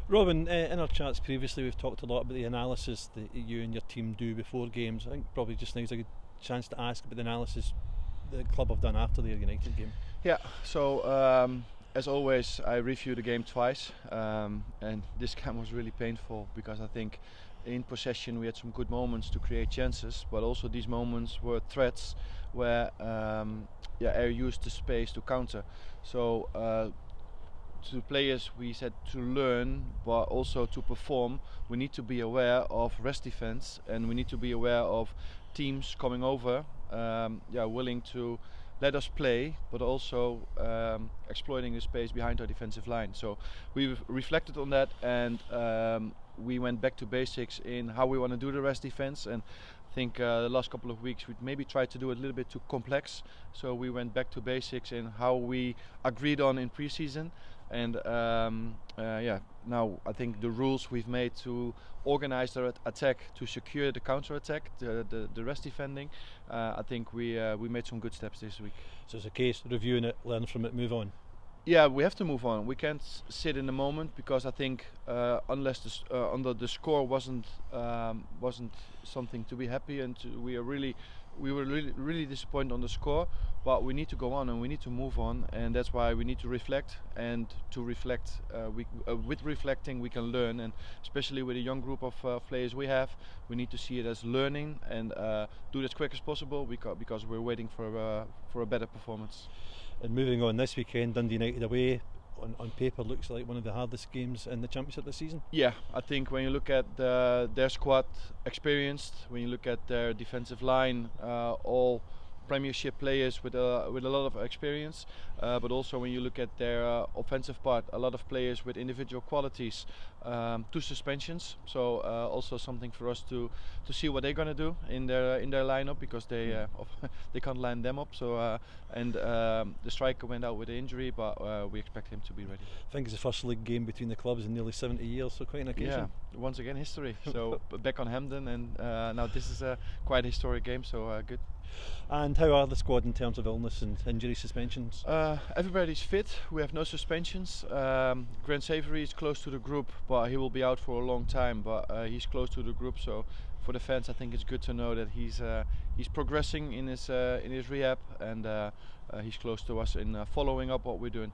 Robin, in our chats previously, we've talked a lot about the analysis that you and your team do before games. I think probably just now is a good chance to ask about the analysis the club have done after their United game. Yeah, so as always, I review the game twice, and this game was really painful because I think in possession we had some good moments to create chances, but also these moments were threats where Air used the space to counter. So to players we said to learn, but also to perform, we need to be aware of rest defense, and we need to be aware of teams coming over, willing to let us play, but also exploiting the space behind our defensive line. So we've reflected on that, and we went back to basics in how we want to do the rest defense. And I think the last couple of weeks we maybe tried to do it a little bit too complex. So we went back to basics in how we agreed on in pre-season. And now I think the rules we've made to organize the attack, to secure the counter-attack, the rest defending, I think we made some good steps this week. So it's a case of reviewing it, learn from it, move on. Yeah, we have to move on. We can't sit in the moment because I think unless the score wasn't something to be happy, and we were really disappointed on the score. But we need to go on and we need to move on, and that's why we need to reflect. And to reflect, with reflecting we can learn, and especially with a young group of players we have, we need to see it as learning and do it as quick as possible because we're waiting for a better performance. And moving on, this weekend, Dundee United away, on paper looks like one of the hardest games in the Championship this season. Yeah, I think when you look at their squad experienced, when you look at their defensive line, all Premiership players with a lot of experience, but also when you look at their offensive part, a lot of players with individual qualities, 2 suspensions, so also something for us to see what they're going to do in their lineup, because they can't line them up. So the striker went out with an injury, but we expect him to be ready. I think it's the first league game between the clubs in nearly 70 years, so quite an occasion. Yeah, once again history. So back on Hampden, and now this is a quite historic game, so good. And how are the squad in terms of illness and injury suspensions? Everybody's fit. We have no suspensions. Grant Savory is close to the group, but he will be out for a long time. But he's close to the group, so for the fans, I think it's good to know that he's progressing in his rehab, and he's close to us in following up what we're doing.